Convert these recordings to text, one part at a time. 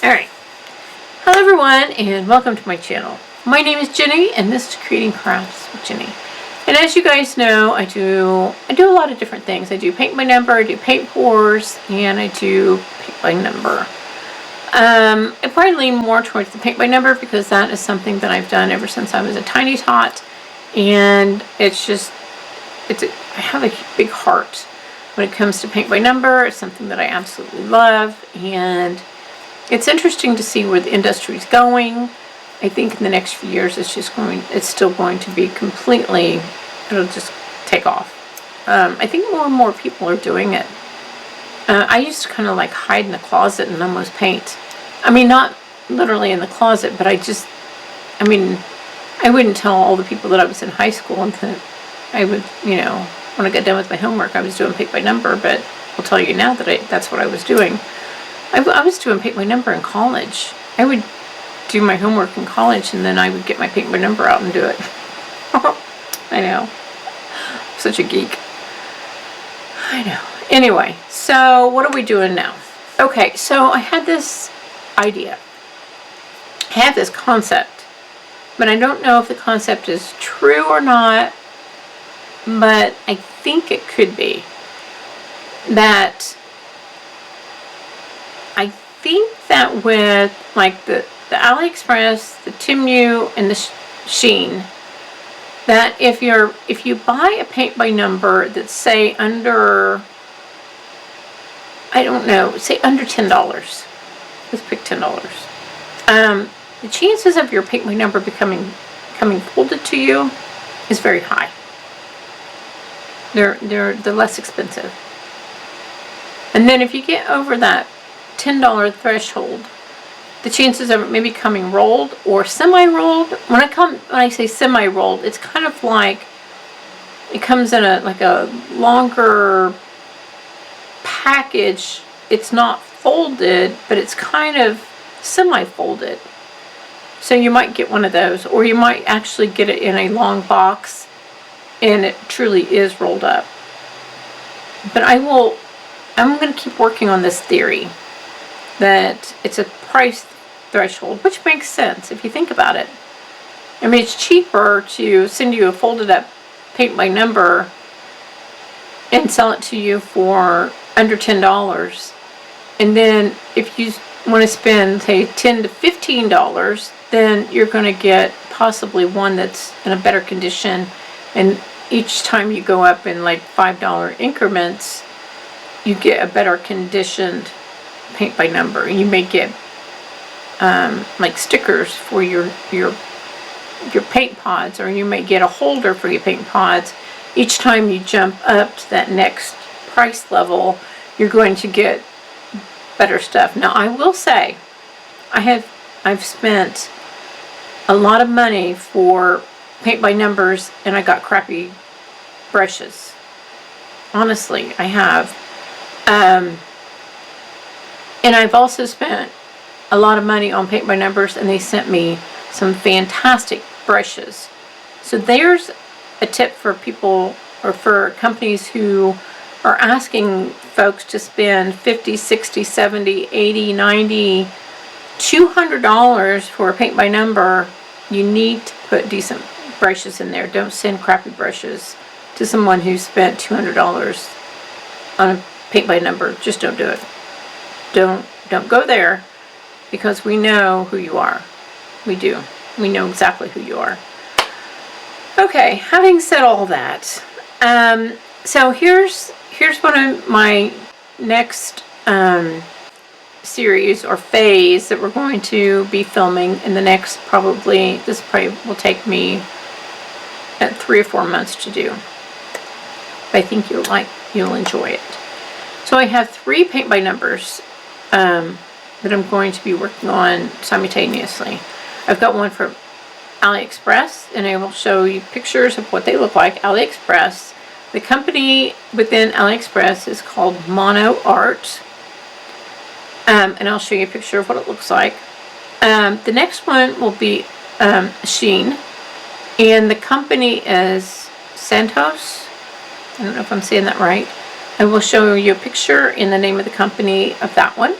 Alright, hello everyone and welcome to my channel. My name is Jenny and this is Creating Crafts with Jenny. And as you guys know, I do a lot of different things. I do paint by number, I do paint pours, and I do paint by number. I probably lean more towards the paint by number because that is something that I've done ever since I was a tiny tot, and I have a big heart when it comes to paint by number. It's something that I absolutely love, and it's interesting to see where the industry is going. I think in the next few years it's still going to be it'll just take off. I think more and more people are doing it. I used to kind of like hide in the closet and almost paint. I mean, not literally in the closet, but I wouldn't tell all the people that I was in high school, and that I would, when I got done with my homework, I was doing paint by number, but I'll tell you now that that's what I was doing. I was doing paint by number in college. I would do my homework in college, and then I would get my paint by number out and do it. I know. I'm such a geek. I know. Anyway, so what are we doing now? Okay, so I had this idea. I have this concept, but I don't know if the concept is true or not, but I think it could be. I think that with like the AliExpress, the Temu, and the Shein, that if you buy a paint by number that's say under, I don't know, say under $10. Let's pick $10. The chances of your paint by number coming folded to you is very high. They're less expensive. And then if you get over that $10 threshold, the chances of it maybe coming rolled or semi-rolled. When I say semi-rolled, it's kind of like it comes in a longer package. It's not folded, but it's kind of semi-folded. So you might get one of those, or you might actually get it in a long box and it truly is rolled up. But I'm going to keep working on this theory that it's a price threshold, which makes sense if you think about it. I mean, it's cheaper to send you a folded up paint by number and sell it to you for under $10. And then if you want to spend, say, $10 to $15, then you're going to get possibly one that's in a better condition. And each time you go up in like $5 increments, you get a better conditioned paint by number. You may get like stickers for your paint pods, or you may get a holder for your paint pods. Each time you jump up to that next price level, you're going to get better stuff. Now, I will say, I've spent a lot of money for paint by numbers, and I got crappy brushes. Honestly, I have. And I've also spent a lot of money on paint by numbers, and they sent me some fantastic brushes. So there's a tip for people, or for companies who are asking folks to spend $50, $60, $70, $80, $90, $200 for a paint by number. You need to put decent brushes in there. Don't send crappy brushes to someone who spent $200 on a paint by number. Just don't do it. Don't go there, because we know who you are. We do. We know exactly who you are. Okay, having said all that, so here's one of my next series or phase that we're going to be filming in the next this probably will take me 3 or 4 months to do. But I think you'll enjoy it. So I have 3 paint by numbers that I'm going to be working on simultaneously. I've got one from AliExpress, and I will show you pictures of what they look like. AliExpress. The company within AliExpress is called Mono Art, and I'll show you a picture of what it looks like. The next one will be Shein, and the company is Santos. I don't know if I'm saying that right. I will show you a picture in the name of the company of that one.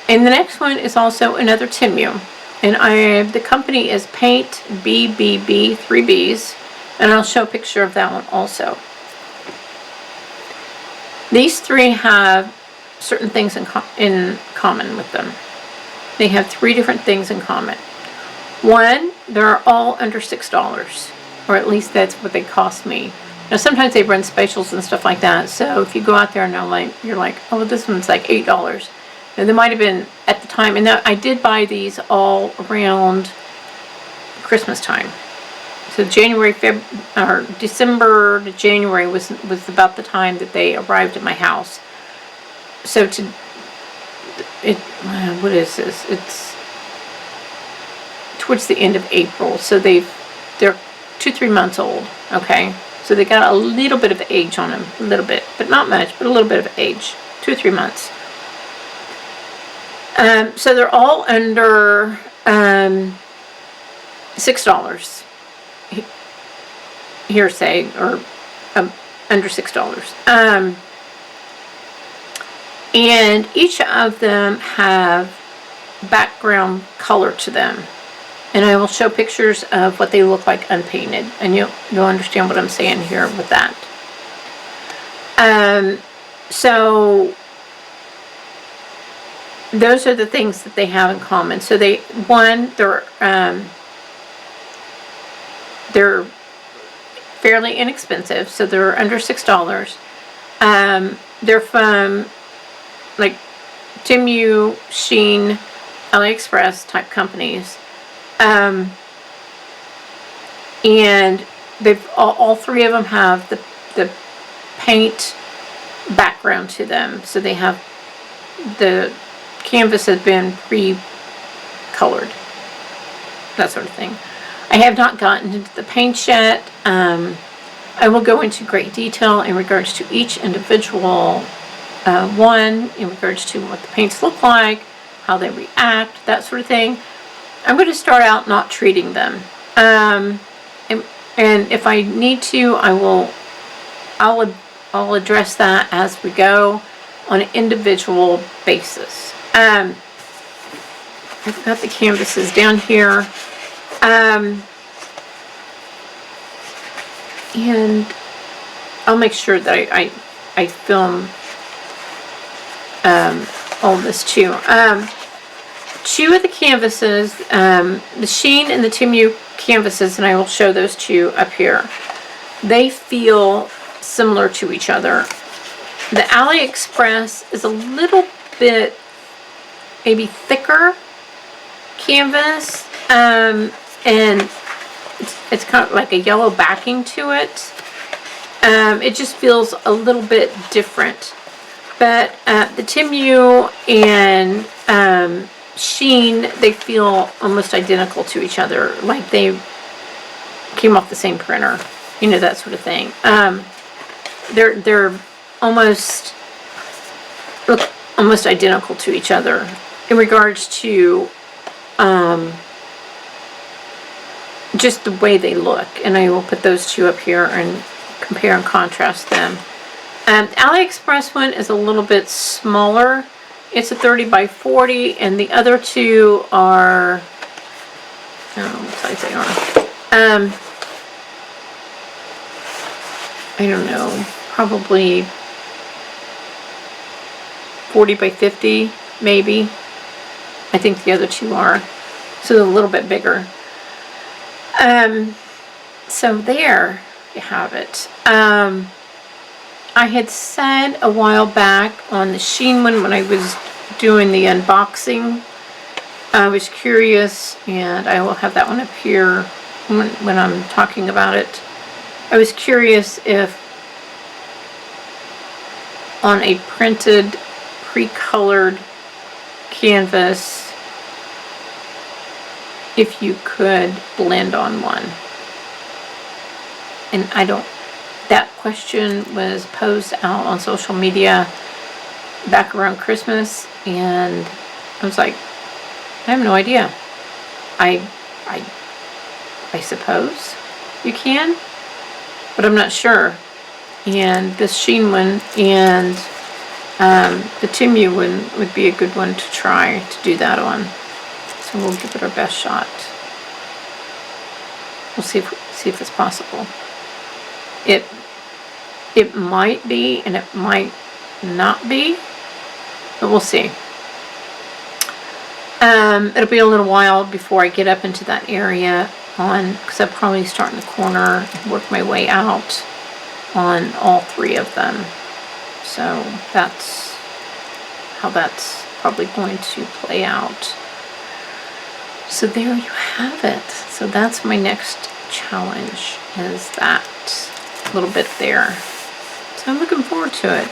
And the next one is also another Temu. And the company is Paint BBB, 3Bs. And I'll show a picture of that one also. These three have certain things in common with them. They have 3 different things in common. One, they're all under $6, or at least that's what they cost me. Now sometimes they run specials and stuff like that, so if you go out there and you're like, oh, this one's like $8. And they might have been at the time, and I did buy these all around Christmas time. So December to January was about the time that they arrived at my house. So what is this? It's towards the end of April. So they're 2-3 months old. Okay, so they got a little bit of age on them, a little bit, but not much, but a little bit of age, 2 or 3 months. So they're all under $6. Hearsay, or under $6. And each of them have background color to them. And I will show pictures of what they look like unpainted, and you'll understand what I'm saying here with that. So those are the things that they have in common. So they're fairly inexpensive, so they're under $6. They're from like Temu, Shein, AliExpress type companies. And they've all 3 of them have the paint background to them. So they have, the canvas has been pre-colored, that sort of thing. I have not gotten into the paints yet. I will go into great detail in regards to each individual one, in regards to what the paints look like, how they react, that sort of thing. I'm going to start out not treating them. And if I need to, I'll address that as we go on an individual basis. I've got the canvases down here. And I'll make sure that I film all this too. 2 of the canvases, the Shein and the Temu canvases, and I will show those 2 up here, they feel similar to each other. The AliExpress is a little bit maybe thicker canvas, and it's kind of like a yellow backing to it. It just feels a little bit different. But the Temu and Shein, they feel almost identical to each other, like they came off the same printer, that sort of thing. They're almost look almost identical to each other in regards to just the way they look, and I will put those 2 up here and compare and contrast them. AliExpress one is a little bit smaller. It's a 30 by 40, and the other 2 are, what size they are. I don't know, probably 40 by 50, maybe. I think the other 2 are, so they're a little bit bigger. So there you have it. I had said a while back on the Shein one, when I was doing the unboxing, I was curious, and I will have that one up here when I'm talking about it. I was curious if on a printed, pre-colored canvas, if you could blend on one. And that question was posed out on social media back around Christmas, and I was like, I have no idea. I suppose you can, but I'm not sure. And this Shein one and The Temu one would be a good one to try to do that on. So we'll give it our best shot. We'll see if it's possible. It might be, and it might not be, but we'll see. It'll be a little while before I get up into that area because I'll probably start in the corner and work my way out on all three of them. So that's how that's probably going to play out. So there you have it. So that's my next challenge, is that little bit there. So I'm looking forward to it.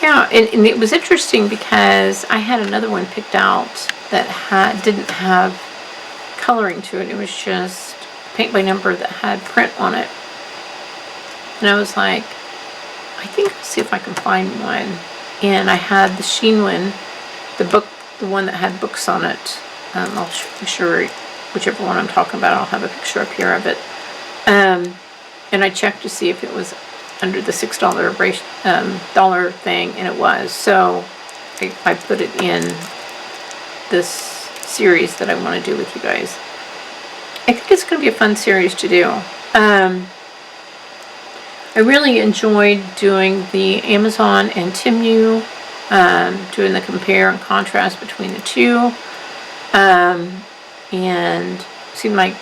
Yeah, and it was interesting because I had another one picked out that didn't have coloring to it. It was just paint by number that had print on it. And I was like, I think I'll see if I can find one. And I had the Shein one, the one that had books on it. I'll be sure whichever one I'm talking about, I'll have a picture up here of it. And I checked to see if it was under the $6 dollar thing, and it was. So I put it in this series that I want to do with you guys. I think it's going to be a fun series to do. I really enjoyed doing the Amazon and Temu, doing the compare and contrast between the two, and seemed like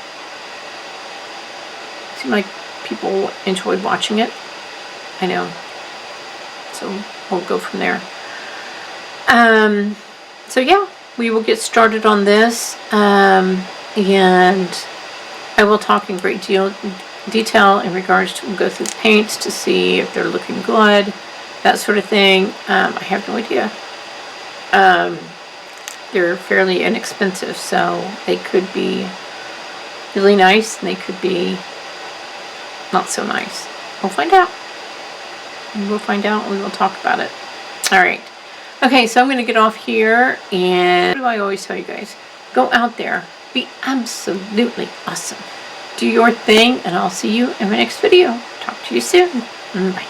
people enjoyed watching it. I know. So we'll go from there. So yeah, we will get started on this, and I will talk in great detail in regards to, we'll go through the paints to see if they're looking good, that sort of thing. I have no idea. They're fairly inexpensive, so they could be really nice and they could be not so nice. We'll find out. We'll find out and we will talk about it. Alright. Okay, so I'm going to get off here, and what do I always tell you guys? Go out there. Be absolutely awesome. Do your thing, and I'll see you in my next video. Talk to you soon. Bye.